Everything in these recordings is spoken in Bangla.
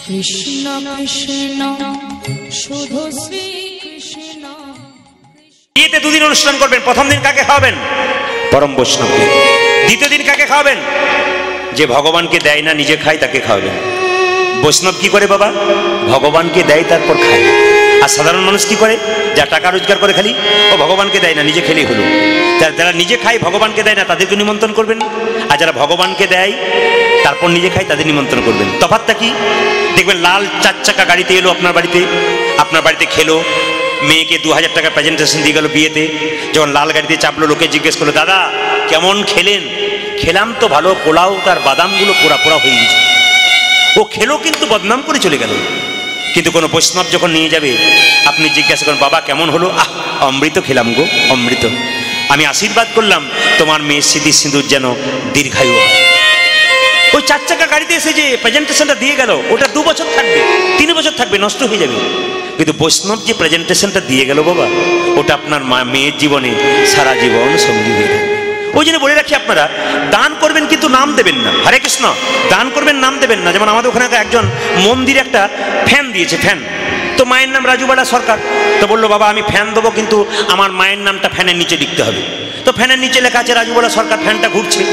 কৃষ্ণ কৃষ্ণ শুধু শ্রী কৃষ্ণ। বিয়েতে দুদিন অনুষ্ঠান করবেন। প্রথম দিন কাকে খাওয়াবেন? পরম বৈষ্ণবকে। দ্বিতীয় দিন কাকে খাওয়াবেন? যে ভগবানকে দেয় না নিজে খায় তাকে খাওয়াবেন। বৈষ্ণব কি করে বাবা? ভগবানকে দেয় তারপর খায়। আর সাধারণ মানুষ কি করে? যা টাকা রোজগার করে খালি ও ভগবানকে দেয় না নিজে খেলেই হলো। যারা নিজে খায় ভগবানকে দেয় না তাদেরকে নিমন্ত্রণ করবেন, আর যারা ভগবানকে দেয় তারপর নিজে খায় তাদের নিমন্ত্রণ করবেন। তফাৎটা কি? দেখবেন লাল 4 চাকা গাড়িতে এলো আপনার বাড়িতে খেলো, মেয়েকে 2000 টাকা প্রেজেন্টেশন দিয়ে গেল বিয়েতে। যখন লাল গাড়িতে চাপলো লোকে জিজ্ঞেস করলো, দাদা কেমন খেলেন? খেলাম তো ভালো, পোলাও তার বাদামগুলো পোড়া পোড়া হয়ে গেছে। ও খেলো কিন্তু বদনাম করে চলে গেল। কিন্তু কোনো বৈষ্ণব যখন নিয়ে যাবে আপনি জিজ্ঞাসা করেন, বাবা কেমন হলো? অমৃত খেলাম গো, অমৃত। আমি আশীর্বাদ করলাম তোমার মেয়ের স্মৃতি সিঁদুর যেন দীর্ঘায়ু হয়। ওই 4 চাকা গাড়িতে এসে যে প্রেজেন্টেশনটা দিয়ে গেল ওটা 2 বছর থাকবে, 3 বছর থাকবে, নষ্ট হয়ে যাবে। কিন্তু বৈষ্ণব যে প্রেজেন্টেশনটা দিয়ে গেল বাবা, ওটা আপনার মেয়ের জীবনে সারা জীবন সঙ্গী হয়ে থাকবে। ওই জন্য বলে রাখি, আপনারা দান করবেন কিন্তু নাম দেবেন না। হরে কৃষ্ণ। দান করবেন, নাম দেবেন না। যেমন আমাদের ওখানে একজন মন্দিরে একটা ফ্যান দিয়েছে, ফ্যান। তো মায়ের নাম রাজুবালা সরকার। তো বললো, বাবা আমি ফ্যান দেবো কিন্তু আমার মায়ের নামটা ফ্যানের নিচে লিখতে হবে। তো ফ্যানের নিচে লেখা আছে রাজুবালা সরকার, ফ্যানটা ঘুরছে।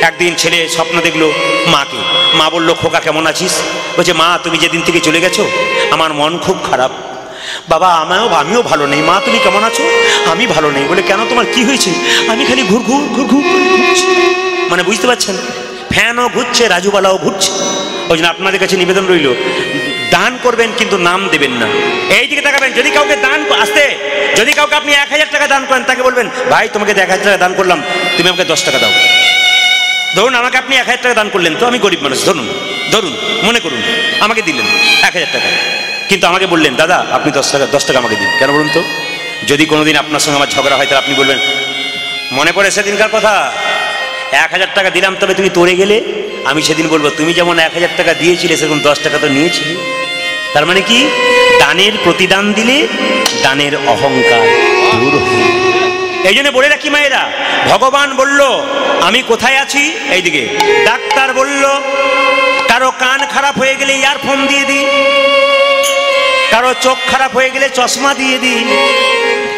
একদিন ছেলে স্বপ্ন দেখলো মাকে। মা বললো, খোকা কেমন আছিস? বলছে, মা তুমি যেদিন থেকে চলে গেছো আমার মন খুব খারাপ। বাবা আমিও ভালো নেই। মা তুমি কেমন আছো? আমি ভালো নেই। বলে, কেন তোমার কি হয়েছে? আমি খালি ঘুর ঘুর ঘুর ঘুর ঘুরছি। মানে বুঝতে পারছেন, ফ্যানও ঘুরছে রাজুবালাও ঘুরছে। ওই জন্য আপনাদের কাছে নিবেদন রইল, দান করবেন কিন্তু নাম দেবেন না। এই দিকে তাকাবেন। যদি কাউকে দান আসতে, যদি কাউকে আপনি 1000 টাকা দান করেন, তাকে বলবেন, ভাই তোমাকে 1000 টাকা দান করলাম, তুমি আমাকে 10 টাকা দাও। ধরুন আমাকে আপনি 1000 টাকা দান করলেন, তো আমি গরিব মানুষ, ধরুন মনে করুন আমাকে দিলেন 1000 টাকা, কিন্তু আমাকে বললেন, দাদা আপনি 10 টাকা আমাকে দিন। কেন বলুন তো? যদি কোনোদিন আপনার সঙ্গে আমার ঝগড়া হয় তাহলে আপনি বলবেন, মনে পড়ে সেদিনকার কথা, 1000 টাকা দিলাম তবে তুমি তোড়ে গেলে। আমি সেদিন বলবো, তুমি যেমন 1000 টাকা দিয়েছিলে সেরকম 10 টাকা তো নিয়েছিলে। তার মানে কি? দানের প্রতিদান দিলে দানের অহংকার দূর হয়। এই জন্য বলে রাখি মায়েরা, ভগবান বলল আমি কোথায় আছি? এইদিকে। ডাক্তার বলল কারো কান খারাপ হয়ে গেলে ইয়ারফোন দিয়ে দিই, কারো চোখ খারাপ হয়ে গেলে চশমা দিয়ে দিই,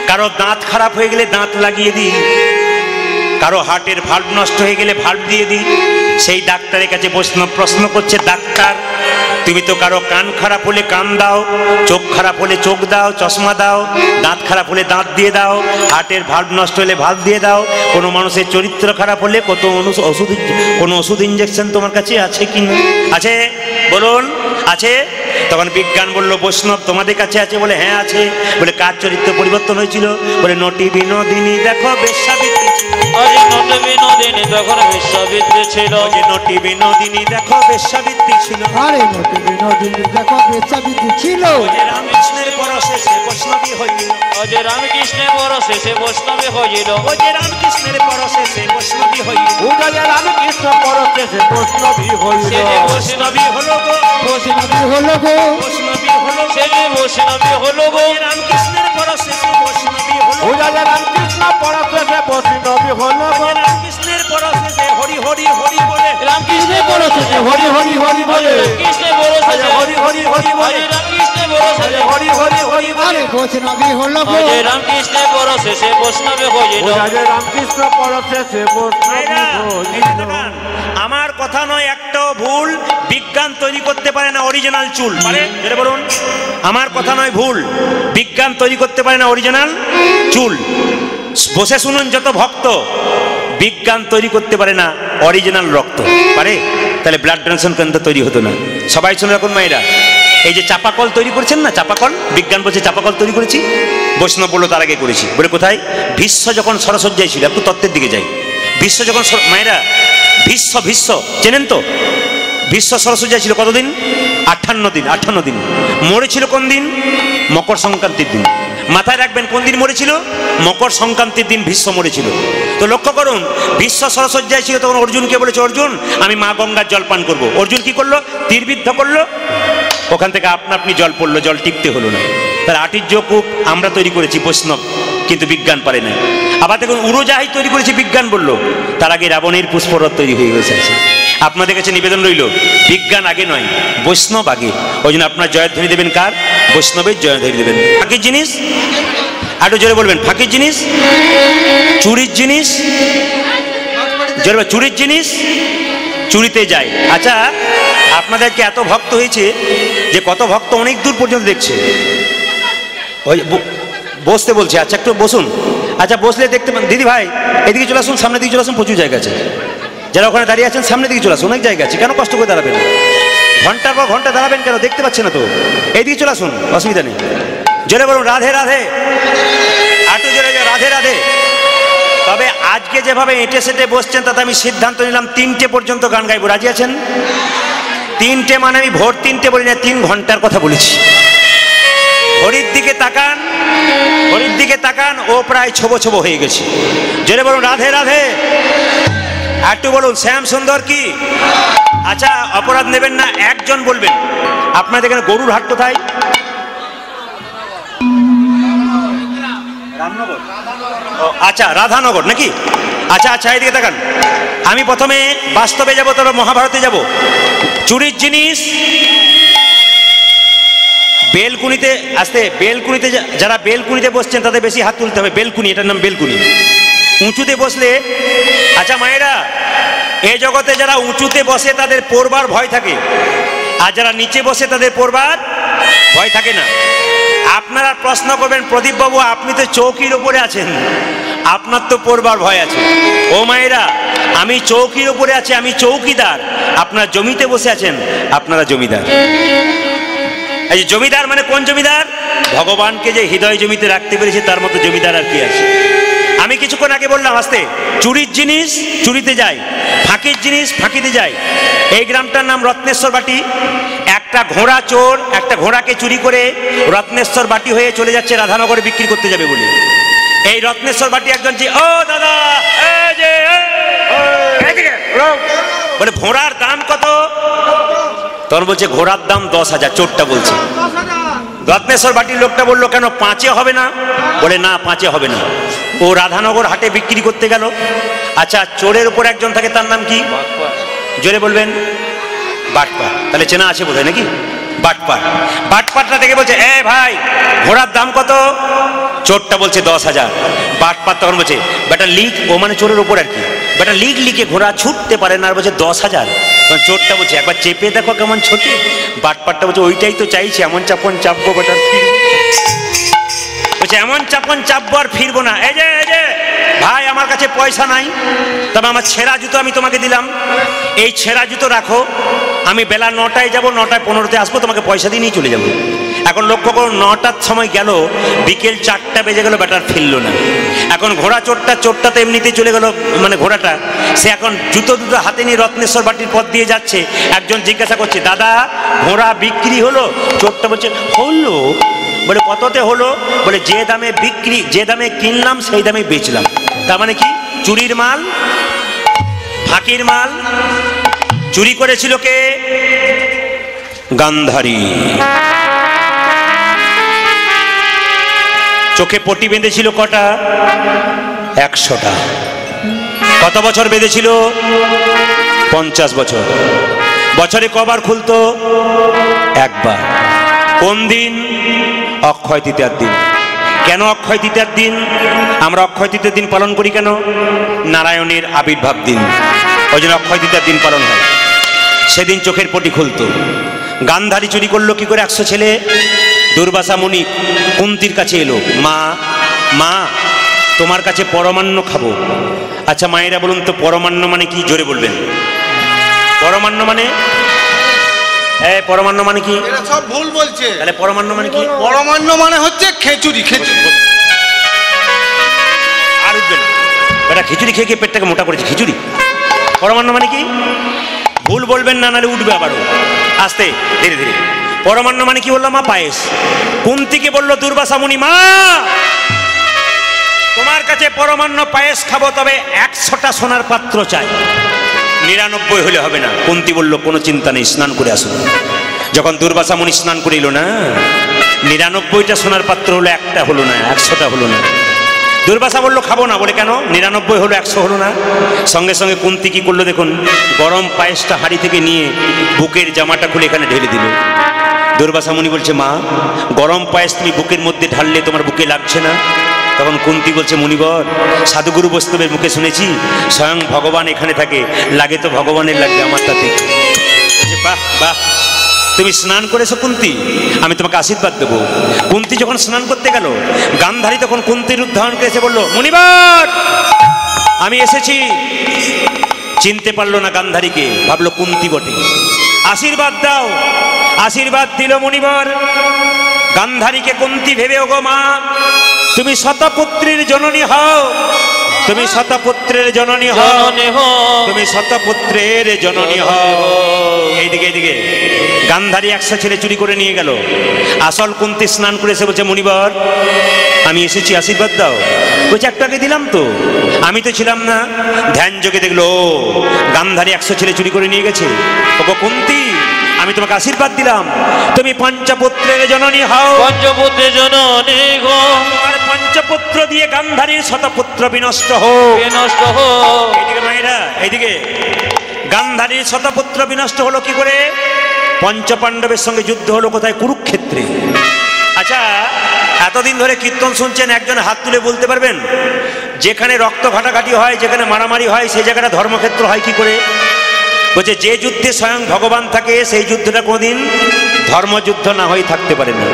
কারো দাঁত খারাপ হয়ে গেলে দাঁত লাগিয়ে দিই, কারো হার্টের ভাল্ব নষ্ট হয়ে গেলে ভাল্ব দিয়ে দিই। সেই ডাক্তারের কাছে বৈষ্ণব প্রশ্ন করছে, ডাক্তার তুমি তো কারো কান খারাপ হলে কান দাও, চোখ খারাপ হলে চোখ দাও, চশমা দাও, দাঁত খারাপ হলে দাঁত দিয়ে দাও, হার্টের ভাল্ব নষ্ট হলে ভাল্ব দিয়ে দাও, কোনো মানুষের চরিত্র খারাপ হলে কোনো ওষুধ ইঞ্জেকশন তোমার কাছে আছে কি না? আছে? বলুন আছে? তখন বিজ্ঞান বলল, বৈষ্ণব তোমাদের কাছে আছে? বলে হ্যাঁ আছে। বলে কার চরিত্র পরিবর্তন হয়েছিল? বলে নটি বিনোদিনী দেখো বেশ্যাবৃত্তি ছিল। নটি বিনোদিনী তখন বেশ্যাবৃত্তি ছিল। নটি বিনোদিনী দেখো বেশ্যাবৃত্তি ছিল। আরে নটি বিনোদিনী দেখো বেশ্যাবৃত্তি ছিল। রামকৃষ্ণের পরশেষে বৈষ্ণবী হইল। অজয় রামকৃষ্ণের পরশেষে বৈষ্ণবী হইল। অজয় রামকৃষ্ণের পরশেষে বৈষ্ণবী হইল। উদয় রামকৃষ্ণ পরশেষে বৈষ্ণবী হইল। বৈষ্ণবী হলো গো, বৈষ্ণবী হলো গো, বৈষ্ণবী হলো গো। ছেলে বৈষ্ণবী হলো গো। রামকৃষ্ণের পরশেষে বৈষ্ণবী হলো। উদয় রামকৃষ্ণ পরশেষে বৈষ্ণবী হলো গো। রামকৃষ্ণের পরশেষে হরি হরি হরি বলে। রামকৃষ্ণের পরশেষে হরি হরি হরি বলে। রামকৃষ্ণের পরশেষে হরি হরি হরি বলে। রামকৃষ্ণের পরশেষে হরি হরি হরি বলে। বৈষ্ণবী হলো গো। অজয় রামকৃষ্ণের পরশেষে বৈষ্ণবী হইল। উদয় রামকৃষ্ণ পরশেষে বৈষ্ণবী হইল। আমার কথা নয় একটাও ভুল। বিজ্ঞান তৈরি করতে পারে না অরিজিনাল চুল, পারে? যেটা বলুন, আমার কথা নয় ভুল। বিজ্ঞান তৈরি করতে পারে না অরিজিনাল চুল। বসে শুনুন যত ভক্ত, বিজ্ঞান তৈরি করতে পারে না অরিজিনাল রক্ত, পারে? তাহলে ব্লাড ডোনেশন কেন্দ্র তৈরি হতো না। সবাই শুনে রাখুন মায়েরা, এই যে চাপাকল তৈরি করছেন না, চাপাকল, বিজ্ঞান বলছে চাপাকল তৈরি করেছি, বৈষ্ণব বললো তার আগে করেছি। বলে কোথায়? ভীষ্ম যখন সরসজ্জায় ছিল, একটু তত্ত্বের দিকে যাই। ভীষ্ম যখন, মায়েরা ভীষ্ম চেনেন তো? ভীষ্ম সরসজ্জায় ছিল কতদিন? 58 দিন। মরেছিল কোন দিন? মকর সংক্রান্তির দিন। মাথায় রাখবেন কোন দিন মরেছিল? মকর সংক্রান্তির দিন ভীষ্ম মরেছিল। তো লক্ষ্য করুন, ভীষ্ম সরসজ্জায় ছিল তখন অর্জুনকে বলেছে, অর্জুন আমি মা গঙ্গার জল পান করবো। অর্জুন কি করলো? তীরবিদ্ধ করলো, ওখান থেকে আপনি জল পড়লো, জল টিপতে হলো না। তার আটির্য কূপ আমরা তৈরি করেছি বৈষ্ণব, কিন্তু বিজ্ঞান পারে না। আবার দেখুন উড়োজাহাজ তৈরি করেছে বিজ্ঞান বললো, তার আগে রাবণের পুষ্পরথ তৈরি হয়ে গেছে। আপনাদের কাছে নিবেদন রইল, বিজ্ঞান আগে নয়, বৈষ্ণব আগে। ওই জন্য আপনার জয়ধ্বনি দেবেন কার? বৈষ্ণবের জয়ধ্বনি দেবেন। ফাঁকির জিনিস আরো জোরে বলবেন, ফাঁকির জিনিস, চুরির জিনিস, জোরে চুরির জিনিস চুরিতে যায়। আচ্ছা, আপনাদেরকে এত ভক্ত হয়েছে যে কত ভক্ত অনেক দূর পর্যন্ত দেখছে। ওই বসতে বলছে, আচ্ছা একটু বসুন। আচ্ছা বসলে দেখতে পান, দিদি ভাই এদিকে চলে আসুন, সামনের দিকে চলে আসুন, প্রচুর জায়গা আছে। যারা ওখানে দাঁড়িয়ে আছেন সামনের দিকে চলে আসুন, অনেক জায়গা আছে, কেন কষ্ট করে দাঁড়াবেন? ঘন্টার পর ঘন্টা দাঁড়াবেন কেন? দেখতে পাচ্ছেন না তো? এইদিকে চলে আসুন, অসুবিধা নেই। জোরে বলুন রাধে রাধে, আটু জোরে রাধে রাধে। তবে আজকে যেভাবে এঁটে সেটে বসছেন তাতে আমি সিদ্ধান্ত নিলাম 3টে পর্যন্ত গান গাইবো। রাজি আছেন? 3টে মানে আমি ভোর 3টে বলি না, 3 ঘন্টার কথা বলেছি। ঘড়ির দিকে তাকান, ঘড়ির দিকে তাকান, ও প্রায় ছোবো ছোবো হয়ে গেছে। জোরে বলুন রাধে রাধে, একটু বলুন শ্যাম সুন্দর কি। আচ্ছা অপরাধ নেবেন না, একজন বলবেন। আপনাদের এখানে গরুর হাট কোথায়? আচ্ছা রাধানগর নাকি? আচ্ছা আচ্ছা এদিকে তাকান। আমি প্রথমে বাস্তবে যাব, তারপর মহাভারতে যাব। চুরির জিনিস বেলকুনিতে আসতে, বেলকুনিতে যারা বেলকুনিতে বসছেন তাদের বেশি হাত তুলতে হবে। বেলকুনি, এটার নাম বেলকুনি। উঁচুতে বসলে, আচ্ছা মায়েরা, এই জগতে যারা উঁচুতে বসে তাদের পড়বার ভয় থাকে, আর যারা নিচে বসে তাদের পড়বার ভয় থাকে না। আপনারা প্রশ্ন করবেন, প্রদীপ বাবু আপনি তো চৌকির উপরে আছেন, আপনার তো পড়বার ভয় আছে। ও মায়েরা, আমি চৌকির উপরে আছি, আমি চৌকিদার। আপনারা জমিতে বসে আছেন, আপনারা জমিদার। এই জমিদার মানে কোন জমিদার? ভগবানকে যে হৃদয় জমিতে রাখতে পেরেছে তার মতো জমিদার আর কি আছে? আমি কিছুক্ষণ আগে বললাম আস্তে, চুরির জিনিস চুরিতে যায়, ফাঁকির জিনিস ফাঁকিতে যায়। এই গ্রামটার নাম রত্নেশ্বর বাটি। একটা ঘোড়া চোর একটা ঘোড়াকে চুরি করে রত্নেশ্বর বাটি হয়ে চলে যাচ্ছে রাধানগরে বিক্রি করতে যাবে বলে। এই রত্নেশ্বর বাটি একজন যে, ও দাদা বলে ঘোড়ার দাম কত? তখন বলছে ঘোড়ার দাম 10,000। চোরটা বলছে। রত্নেশ্বর বাটির লোকটা বললো কেন 5-এ হবে না? বলে না 5-এ হবে না। ও রাধানগর হাটে বিক্রি করতে গেল। আচ্ছা চোরের উপর একজন থাকে, তার নাম কি? জোরে বলবেন। বাটপার। তাহলে চেনা আছে বোধহয় নাকি? বাটপার। বাটপারটা থেকে বলছে, এ ভাই ঘোড়ার দাম কত? চোরটা বলছে 10,000। বাটপার তখন বলছে, বেটা লিক, ও মানে চোরের উপর আর কি, বেটা লিক লিকে ঘোড়া ছুটতে পারে না, আর বলছে 10,000। তখন চোরটা বলছে, একবার চেপে দেখো কেমন ছোটে। বাটপারটা বলছে, ওইটাই তো চাইছি, এমন চাপন চাপবো বেটা, বলছে এমন চাপন চাপবো আর ফিরবো না। এই যে ভাই আমার কাছে পয়সা নাই, তবে আমার ছেঁড়া জুতো আমি তোমাকে দিলাম, এই ছেঁড়া জুতো রাখো, আমি বেলা 9টায় যাবো, 9টায় 15তে আসবো, তোমাকে পয়সা দিয়ে নিয়ে চলে যাবো। এখন লক্ষ্য করো, 9টার সময় গেল, বিকেল 4টা বেজে গেল, বেটার ফিরলো না। এখন ঘোড়া চোরটা তো এমনিতেই চলে গেল, মানে ঘোড়াটা, সে এখন জুতো দুটো হাতে নিয়ে রত্নেশ্বর বাটির পথ দিয়ে যাচ্ছে। একজন জিজ্ঞাসা করছে, দাদা ঘোড়া বিক্রি হলো? চোরটা বলছে হলো। বলে কততে হলো? বলে যে দামে বিক্রি, যে দামে কিনলাম সেই দামে বেচলাম। তার মানে কি? চুরির মাল, ফাঁকির মাল। চুরি করেছিল কে? গান্ধারী। চোখে পটি বেঁধেছিল কটা? 100টা। কত বছর বেঁধেছিল? 50 বছর। বছরে কবার খুলতো? একবার। কোন দিন? অক্ষয় তৃতীয়ার দিন। কেন অক্ষয় তৃতীয়ার দিন? আমরা অক্ষয় তৃতীয়ার দিন পালন করি কেন? নারায়ণের আবির্ভাব দিন, ওই জন্য অক্ষয় তৃতীয়ার দিন পালন হয়। সেদিন চোখের পটি খুলতো। গান্ধারী চুরি করলো কি করে? 100 ছেলে। দুর্বাসা মুনি কুন্তির কাছে এলো, মা মা তোমার কাছে পরমান্ন খাবো। আচ্ছা মায়েরা বলুন তো পরমান্ন মানে কি? জোরে বলবেন। পরমান্ন মানে, পরমান্ন মানে কি? এরা সব ভুল বলছে। তাহলে পরমান্ন মানে কি? পরমান্ন মানে হচ্ছে খিচুড়ি। খিচুড়ি আর উঠবে না, এটা খিচুড়ি খেয়ে খেয়ে পেটটাকে মোটা করেছে। খিচুড়ি। পরমান্ন মানে কি? ভুল বলবেন না, নাহলে উঠবে আবারও। আস্তে ধীরে ধীরে। পরমান্ন মানে কি বললাম? মা পায়েস। কুন্তিকে বললো দুর্বাসা মুনি, মা তোমার কাছে পরমান্ন পায়েস খাবো, তবে 100টা সোনার পাত্র চাই, 99 হলে হবে না। কুন্তি বলল কোনো চিন্তা নেই, স্নান করে আসুন। যখন দুর্বাসা মুনি স্নান করে এলো না, 99টা সোনার পাত্র হলো, একটা হলো না, 100টা হলো না। দুর্বাসা বললো খাবো না, বলে কেন? 99 হলো, 100 হলো না? সঙ্গে সঙ্গে কুন্তি কি করলো দেখুন, গরম পায়েসটা হাঁড়ি থেকে নিয়ে বুকের জামাটা খুলে এখানে ঢেলে দিল। দুর্বাসা মুনি বলছে, মা গরম পায়েস তুমি বুকের মধ্যে ঢাললে তোমার বুকে লাগছে না? তখন কুন্তি বলছে, মুনিবর সাধুগুরু বৈষ্ণবের মুখে শুনেছি স্বয়ং ভগবান এখানে থাকে, লাগে তো ভগবানের লাগবে আমারটা থেকে। বাহ বাহ, তুমি স্নান করেছো কুন্তি, আমি তোমাকে আশীর্বাদ দেবো। কুন্তি যখন স্নান করতে গেল, গান্ধারী তখন কুন্তির উদ্ধারণ করেছে, বললো, মুনিবর আমি এসেছি। চিনতে পারলো না গান্ধারীকে, ভাবলো কুন্তি বটে। আশীর্বাদ দাও। আশীর্বাদ দিল মুনিবর। গান্ধারীকে কুন্তি ভেবে, ওগো মা তুমি শতপুত্রীর জননী হও, তুমি শতপুত্রের জননী হও, তুমি শতপুত্রের জননী হও। এইদিকে এইদিকে গান্ধারী 100 ছেলে চুরি করে নিয়ে গেল। আসল কুন্তি স্নান করে এসে বলছে, মুনিবর আমি এসেছি, আশীর্বাদ দাও। বলছে, একটু আগে দিলাম তো, আমি তো ছিলাম না। ধ্যান যোগে দেখলো গান্ধারী 100 ছেলে চুরি করে নিয়ে গেছে। ওগো কুন্তি আমি তোমাকে আশীর্বাদ দিলাম, তুমি পঞ্চপুত্রের জননী হও। পঞ্চপুত্রের জননী গো, আর পঞ্চপুত্র দিয়ে গান্ধারীর শতপুত্র বিনষ্ট হোক, বিনষ্ট হোক। এইদিকে মায়েরা, এইদিকে গান্ধারীর শতপুত্র বিনষ্ট হলো কি করে? পঞ্চপাণ্ডবের সঙ্গে যুদ্ধ হলো কোথায়? কুরুক্ষেত্রে। আচ্ছা, এতদিন ধরে কীর্তন শুনছেন, একজন হাত তুলে বলতে পারবেন যেখানে রক্ত ঘাটাঘাটি হয়, যেখানে মারামারি হয়, সেই জায়গাটা ধর্মক্ষেত্র হয় কি করে? বলছে, যে যুদ্ধে স্বয়ং ভগবান থাকে সেই যুদ্ধটা কোনোদিন ধর্মযুদ্ধ না হয়ে থাকতে পারে না।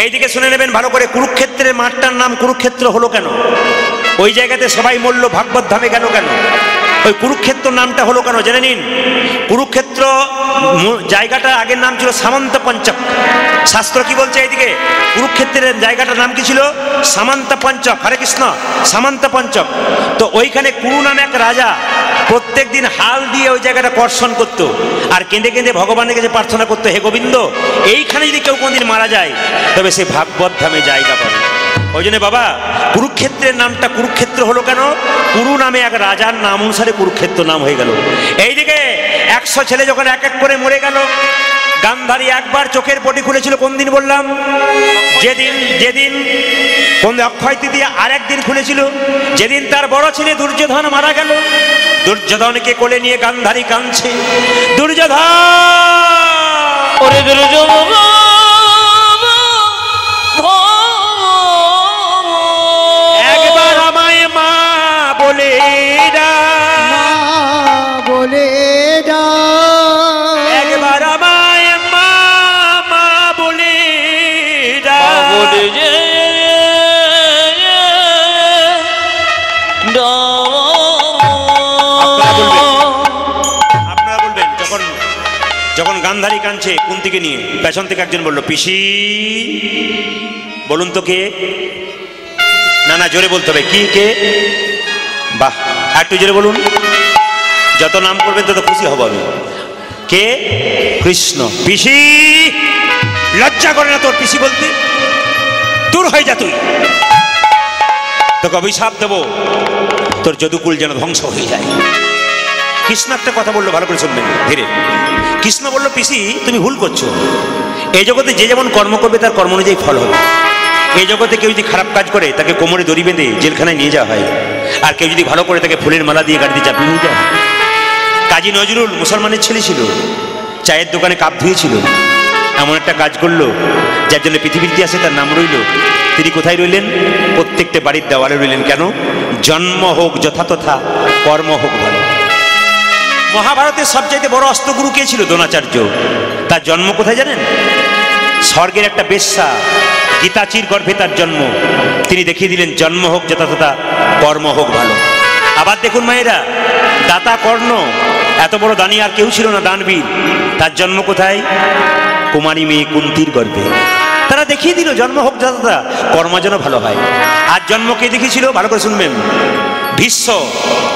এইদিকে শুনে নেবেন ভালো করে, কুরুক্ষেত্রের মাঠটার নাম কুরুক্ষেত্র হলো কেন? ওই জায়গাতে সবাই মরল, ভাগবত ধামে গেল কেন? ওই কুরুক্ষেত্র নামটা হলো কেন জেনে নিন। কুরুক্ষেত্র জায়গাটা আগের নাম ছিল সামন্ত পঞ্চক। শাস্ত্র কি বলছে এইদিকে? কুরুক্ষেত্রের জায়গাটার নাম কি ছিল? সামন্ত পঞ্চক। হরে কৃষ্ণ, সামন্ত পঞ্চক। তো ওইখানে কুরু নামে এক রাজা প্রত্যেক দিন হাল দিয়ে ওই জায়গাটা কর্ষণ করত, আর কেঁদে কেঁদে ভগবানের কাছে প্রার্থনা করতো, হে গোবিন্দ এইখানে যদি কেউ কোনদিন মারা যায় তবে সে ভাগবত ধামে জায়গা পাবে। ওই জন্য বাবা কুরুক্ষেত্রের নামটা কুরুক্ষেত্র হলো কেন? কুরু নামে এক রাজার নাম অনুসারে কুরুক্ষেত্র নাম হয়ে গেল। এইদিকে 100 ছেলে যখন এক এক করে মরে গেল, গান্ধারী একবার চোখের পটি খুলেছিল, কোন দিন বললাম? যেদিন কোন অক্ষয় তৃতীয়া। আর একদিন খুলেছিল যেদিন তার বড় ছেলে দুর্যোধন মারা গেল। দুর্যোধনকে কোলে নিয়ে গান্ধারী কাঁদছে, দুর্যোধন ওরে দুর্যোধন একবার আমায় মা বলে বলে একবার আমায় মা মা বলে বলে যে আপনারা বলবেন যখন গান্ধারী কাঁদছে কুন্তিকে নিয়ে, পেছন থেকে একজন বলল, পিসি। বলুন তো কে? না না, জোরে বলতে হবে। কি কে? বাহ, একটু জোরে বলুন। যত নাম করবেন তত খুশি হব আমি। কে? কৃষ্ণ। পিসি, লজ্জা করে না তোর পিসি বলতে? দূর হয়ে যা তুই, তোকে অভিশাপ দেবো, তোর যদুকুল যেন ধ্বংস হয়ে যায়। কৃষ্ণ একটা কথা বললো, ভালো করে শুনবেন ধীরে। কৃষ্ণ বলল, পিসি তুমি ভুল করছো। এই জগতে যে যেমন কর্ম করবে তার কর্ম অনুযায়ী ফল হবে। এই জগতে কেউ যদি খারাপ কাজ করে তাকে কোমরে দড়ি বেঁধে জেলখানায় নিয়ে যাওয়া হয়, আর কেউ যদি ভালো করে তাকে ফুলের মালা দিয়ে গাড়িতে চাপিয়ে নিয়ে যাওয়া হয়। কাজী নজরুল মুসলমানের ছেলে ছিল, চায়ের দোকানে কাপ ধুয়েছিল, এমন একটা কাজ করলো যার জন্য পৃথিবীর ইতিহাসে তার নাম রইল। তিনি কোথায় রইলেন? প্রত্যেকটা বাড়ির দেওয়ালে রইলেন। কেন? জন্ম হোক যথাতথা, কর্ম হোক ভালো। মহাভারতের সবচাইতে বড় অস্ত্রগুরু কে ছিল? দ্রোণাচার্য। তার জন্ম কোথায় জানেন? স্বর্গের একটা বেশ্যা গীতাচির গর্ভে তার জন্ম। তিনি দেখিয়ে দিলেন জন্ম হোক যথাতথা, কর্ম হোক ভালো। আবার দেখুন মায়েরা, দাতা কর্ণ, এত বড় দানি আর কেউ ছিল না, দানবীর। তার জন্ম কোথায়? কুমারী মেয়ে কুন্তির গর্ভে। তারা দেখিয়ে দিল জন্ম হোক যথাতথা, কর্ম যেন ভালো হয়। আর জন্ম কে দেখিয়েছিল? ভালো করে শুনবেন। ভীষ্ম,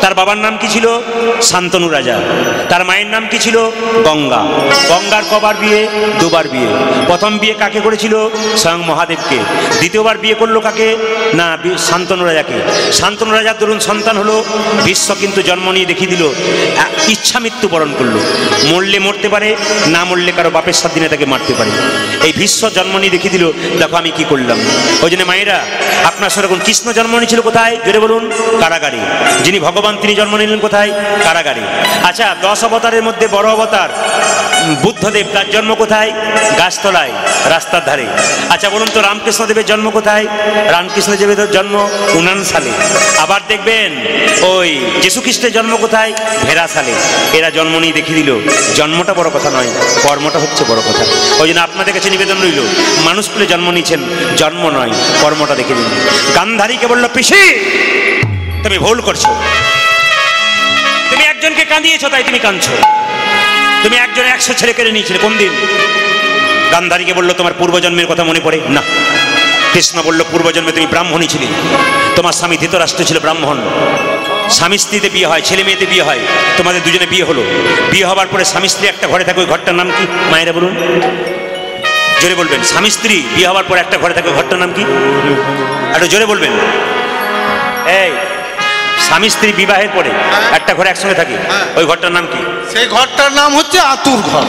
তার বাবার নাম কি ছিল? শান্তনু রাজা। তার মায়ের নাম কি ছিল? গঙ্গা। গঙ্গার কবার বিয়ে? দুবার বিয়ে। প্রথম বিয়ে কাকে করেছিল? স্বয়ং মহাদেবকে। দ্বিতীয়বার বিয়ে করলো কাকে? না, শান্তনু রাজাকে। শান্তনু রাজার দরুন সন্তান হলো। ভীষ্ম কিন্তু জন্ম নিয়ে দেখিয়ে দিল, ইচ্ছা মৃত্যুবরণ করলো। মরলে মরতে পারে, না মরলে কারো বাপের সাত দিনে তাকে মারতে পারে। এই ভীষ্ম জন্ম নিয়ে দেখিয়ে দিল, দেখো আমি কি করলাম। ওই জন্য মায়েরা, আপনার সেরকম কৃষ্ণ জন্ম নিয়েছিল কোথায়? জোরে বলুন। কারাগারে। যিনি ভগবান তিনি জন্ম নিলেন কোথায়? কারাগারে। আচ্ছা, 10 অবতারের মধ্যে বড় অবতার বুদ্ধদেব, তার জন্ম কোথায়? গাছতলায়, রাস্তার ধারে। আচ্ছা বলুন তো, রামকৃষ্ণদেবের জন্ম কোথায়? রামকৃষ্ণদেবের জন্ম 59 সালে। আবার দেখবেন ওই যীশু খ্রিস্টের জন্ম কোথায়? ভেড়া সালে। এরা জন্ম নিয়ে দেখিয়ে দিল, জন্মটা বড় কথা নয়, কর্মটা হচ্ছে বড় কথা। ওই জন্য আপনাদের কাছে নিবেদন রইল, মানুষ পেলে জন্ম নিয়েছেন, জন্ম নয় কর্মটা দেখে দিন। গান্ধারীকে বলল, পিসি তুমি ভুল করছো, তুমি একজনকে কাঁদিয়েছো তাই তুমি কাঁদছো, তুমি একজন 100 ছেলে কেড়ে নিয়েছিলে কোন দিন? গান্ধারীকে বললো, তোমার পূর্বজন্মের কথা মনে পড়ে না? কৃষ্ণ বলল, পূর্বজন্মে তুমি ব্রাহ্মণই ছিলে, তোমার স্বামী ধৃতরাষ্ট্র ছিল ব্রাহ্মণ। স্বামী স্ত্রীতে বিয়ে হয়, ছেলে মেয়েতে বিয়ে হয়, তোমাদের দুজনে বিয়ে হলো। বিয়ে হবার পরে স্বামী স্ত্রী একটা ঘরে থাকে, ওই ঘরটার নাম কি? মায়েরা বলুন, জোরে বলবেন। স্বামী স্ত্রী বিয়ে হবার পরে একটা ঘরে থাকে, ঘরটার নাম কি? একটু জোরে বলবেন। এই স্বামী স্ত্রী বিবাহের পরে একটা ঘরে একসঙ্গে থাকে, ওই ঘরটার নাম কি? সেই ঘরটার নাম হচ্ছে আতুর ঘর।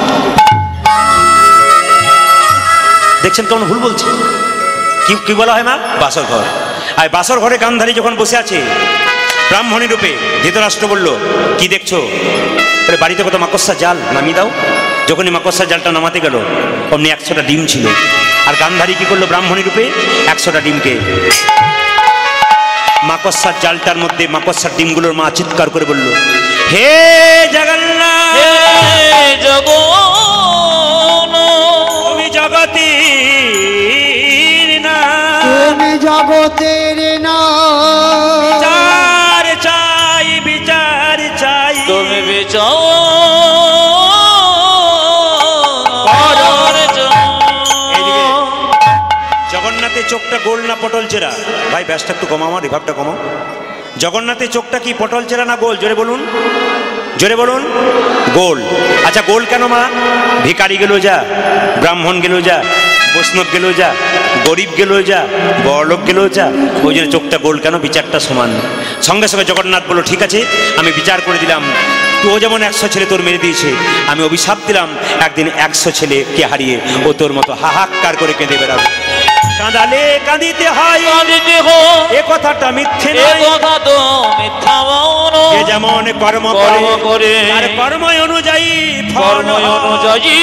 দেখছেন কেমন ভুল বলছে? কি কি বলা হয় মা? বাসর ঘর। আর বাসর ঘরে গান্ধারী যখন বসে আছে ব্রাহ্মণী রূপে, ধৃতরাষ্ট্র বলল, কি দেখছো? বাড়িতে কত মাকড়সার জাল, নামিয়ে দাও। যখনই মাকড়সার জালটা নামাতে গেল, অমনি 100টা ডিম ছিল। আর গান্ধারী কি করলো? ব্রাহ্মণী রূপে 100টা ডিমকে মাকড়সার জালটার মধ্যে, মাকড়সার ডিমগুলোর মা চিৎকার করে বলল, হে জগন্নাথ, হে জগন্নাথ, তুমি জগতের না, তুমি জগতের না, বিচার চাই, বিচার চাই, তুমি বিচার এইদিকে জগন্নাথের চোখটা গোল না পটল চেরা? ভাই ব্যাসটা একটু কমাও, আমার রিভাবটা কমাও। জগন্নাথের চোখটা কি পটল চেরা না গোল? জোরে বলুন, জোরে বলুন। গোল। আচ্ছা গোল কেন মা? ভিখারি গেল যা, ব্রাহ্মণ গেল যা, বৈষ্ণব গেল যা, গরিব গেল যা, বড়লোক গেল যা, ওই জন্য চোখটা গোল কেন? বিচারটা সমান। সঙ্গে সঙ্গে জগন্নাথ বলল, ঠিক আছে আমি বিচার করে দিলাম, ও যেমন 100 ছেলে তোর মেরে দিয়েছে, আমি অভিশাপ দিলাম একদিন 100 ছেলেকে হারিয়ে ও তোর মতো হাহাকার করে কেঁদে বেড়াবে। কাঁদালে কাঁদিতে হয়, কাঁদিতে হয়, এ কথাটা মিথ্যে এ নয়। কথা তো মিথ্যা বলো। এ যেমন কর্ম কর্ম করে, আর কর্ম অনুযায়ী কর্ম অনুযায়ী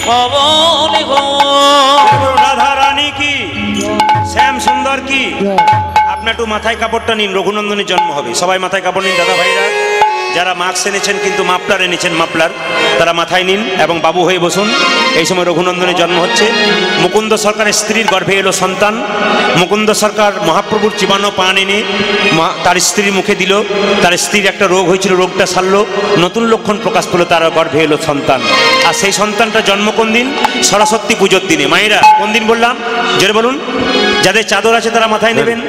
ফল হয়। রাধা রানী কি, শ্যাম সুন্দর কি? আপনার একটু মাথায় কাপড়টা নিন, রঘুনন্দনের জন্ম হবে। সবাই মাথায় কাপড় নিন দাদা ভাইরা। যারা মাস্ক এনেছেন কিন্তু মাফলার এনেছেন, মাফলার তারা মাথায় নিন এবং বাবু হয়ে বসুন। এই সময় রঘুনন্দনের জন্ম হচ্ছে। মুকুন্দ সরকারের স্ত্রীর গর্ভে এলো সন্তান। মুকুন্দ সরকার মহাপ্রভুর জীবাণু পান এনে তার স্ত্রীর মুখে দিল। তার স্ত্রীর একটা রোগ হয়েছিল, রোগটা সারলো, নতুন লক্ষণ প্রকাশ পেল, তার গর্ভে এলো সন্তান। আর সেই সন্তানটা জন্ম কোন দিন? সরস্বতী পুজোর দিনে। মায়েরা কোন দিন বললাম? জোরে বলুন। যাদের চাদর আছে তারা মাথায় নেবেন,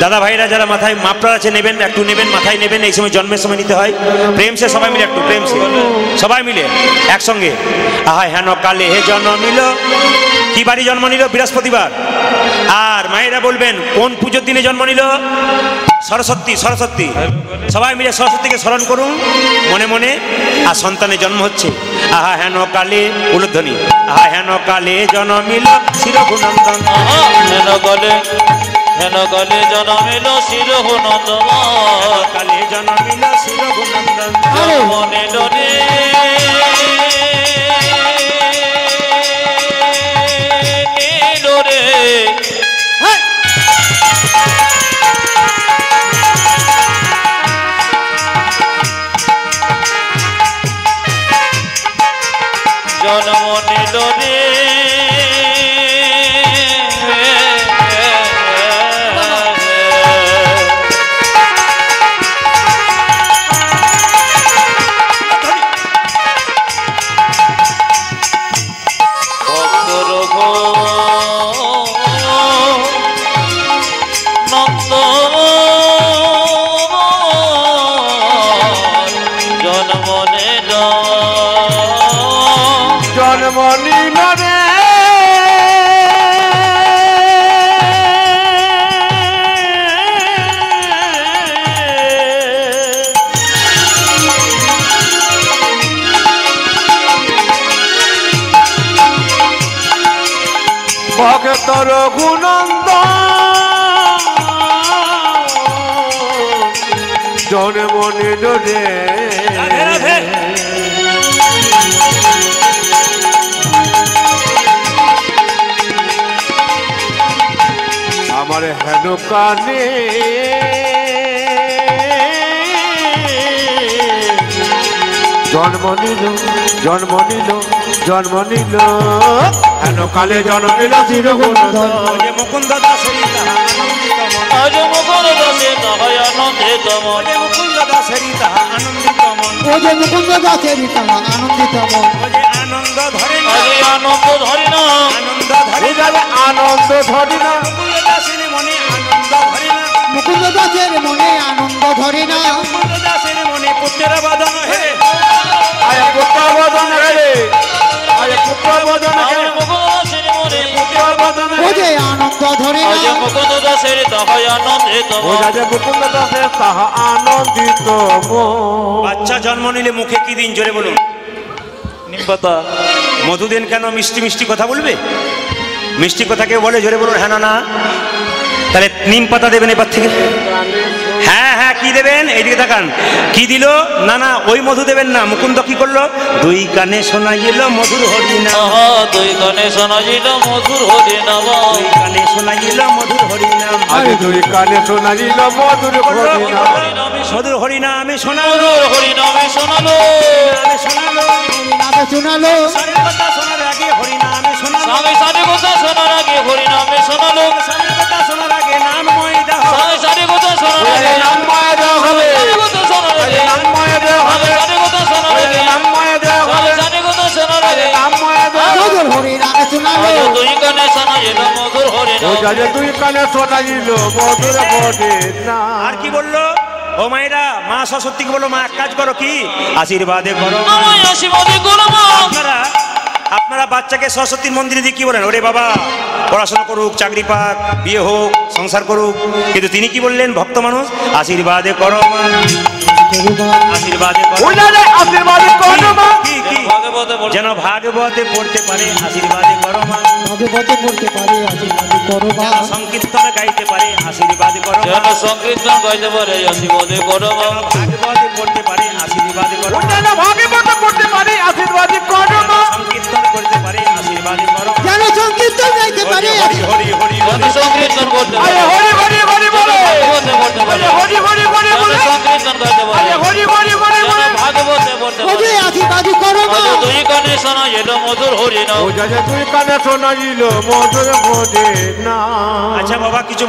দাদা ভাইরা যারা মাথায় মাফলার আছে নেবেন, একটু নেবেন, মাথায় নেবেন। এই সময় জন্মের সময় নিতে হয়। প্রেম সে সবাই মিলে, একটু প্রেম সে সবাই মিলে একসঙ্গে। আহায় হেন কালে হে জন্ম নিল। কি বাড়ি জন্ম নিল? বৃহস্পতিবার। আর মায়েরা বলবেন কোন পুজোর দিনে জন্ম নিল? সরস্বতী। সরস্বতী সবাই মিলে সরস্বতীকে স্মরণ করুন মনে মনে। আর সন্তানের জন্ম হচ্ছে। আহা হেন কালে, উলুধ্বনি, আহা হেন কালে জন্মিল শিরঘুনন্দন। হেন গলে জনমিল শিরঘুনন্দন, কালে জন্মিল শিরঘুনন্দন। জন্মনিল রে নীল রে। জন্ম নিল রে ভক্ত রঘুনন্দ জন্ম নিল রে রাধে রাধে। আমার হেন কানে জন্ম নিল জন্ম নিল জন্ম নিল হেন কালে জন্ম নিল চিরগুণধর ওরে মুকুন্দ দাসেরি তাহা আনন্দিত মন। আজ মুকুন্দ দাসে তাহাই আনন্দিত মন। ওরে মুকুন্দ দাসেরি তাহা আনন্দিত মন। ও যে মুকুন্দ দাসের তাহা আনন্দিত মন ওরে আনন্দ ধরে না, আজ আনন্দ ধরি না, আনন্দ ধরে না। যাবে আনন্দ ধরি না মুকুন্দ দাসের মনে আনন্দ ধরে না, মুকুন্দ দাসের মনে আনন্দ ধরে না মুকুন্দ দাসের মনে পুত্রের বদন হে। আয় পুত্র বদন রে আয় পুত্র বদন আজ হে মুকুন্দ দাসের মনে, পুত্র বদন ও যে আনন্দ ধরে আজ না মুকুন্দ দাসের তাহাই আনন্দিত ও মন। যাবে মুকুন্দ দাসে তাহা আনন্দিত মন বাচ্চা জন্ম নিলে মুখে কি দিন জোরে বলুন? নিম পাতা। মধু দেন কেন? মিষ্টি মিষ্টি কথা বলবে? মিষ্টি কথা কেউ বলে? জোরে বলুন হ্যাঁ না না। তাহলে নিম পাতা দেবেন এবার থেকে। হ্যাঁ হ্যাঁ, কি দেবেন? এইদিকে তাকান। কি দিল? না না, ওই মধু দেবেন না। মুকুন্দ কি করলো? দুই কানে শোনা গেল মধুর হরিনাম, আহা দুই কানে শোনাইল মধুর হরি নাম। দুই কানে শোনা গেল মধুর হরিনাম। আরে দুই কানে শোনাইল মধুর হরিনাম মধুর হরিনামে শোনালো, মধুর হরি নামে শোনালো। নামে শোনালো। নামে শোনালো সারের কথা শোনার আগে হরিনামে শোনালো, স্বামী সারি কথা শোনার আগে হরি নামে শোনালো। সারের কথা শোনার আগে নামময় দাহ। স্বামী সারি কথা শোনার আগে নামময় দেহ হবে সারি কথা শোনার আগে নামময় দেহ হবে সারি কথা শোনার আগে নামময় দেহ হবে সারি কথা শোনার আগে নামময় দেহ মধুর হরি নামে শোনালো আজ দুই কানে শোনাইল মধুর হরি ও নাম। যাবে দুই কানে শোনাইল মধুর হরিনাম আর কি বললো? ও মায়েরা, মা সরস্বতীকে বললো, মা এক কাজ করো, কি আশীর্বাদে করো। আমায় আশীর্বাদে করো মা। আপনারা আপনারা বাচ্চাকে সরস্বতীর মন্দিরে দিয়ে কি বলেন? ওরে বাবা পড়াশোনা করুক, চাকরি পাক, বিয়ে হোক, সংসার করুক। কিন্তু তিনি কি বললেন? ভক্ত মানুষ, আশীর্বাদে করো মা, আশীর্বাদে করো। ও যাবে আশীর্বাদ করো মা কি কি? ভাগবতে বল। যেন ভাগবতে পড়তে পারে, আশীর্বাদে করো মা। ভাগবতে পড়তে পারে আশীর্বাদ করো মা সংকীর্তন গাইতে পারে, আশীর্বাদ করো যেন মা। সংকীর্তন গাইতে পারে আশীর্বাদে করো মা। ভাগবতে পড়তে পারে, আশীর্বাদ করো ও মা। যাবে ভাগবত পড়তে পারি আশীর্বাদ করো মা সংকীর্তন করতে পারে, আশীর্বাদ করো মা। যেন সংকীর্তন গাইতে পারে হরি হরি হরি যেন হরি। সংকীর্তন করতে আরে পারে হরি হরি হরি বলো ভাগবতে পড়তে পারে আরে হরি হরি হরি যেন বলো সংকীর্তন গাইতে পারে আরে হরি হরি হরি যেন বলো ভাগবতে পড়তে ও যে পারে। আশীর্বাদ করো মা আজ দুই কানে শোনাইল মধুর হরি নাম। ও যাবে দুই কানে শোনাইল মধুর হরিনাম আচ্ছা বাবা, কিছু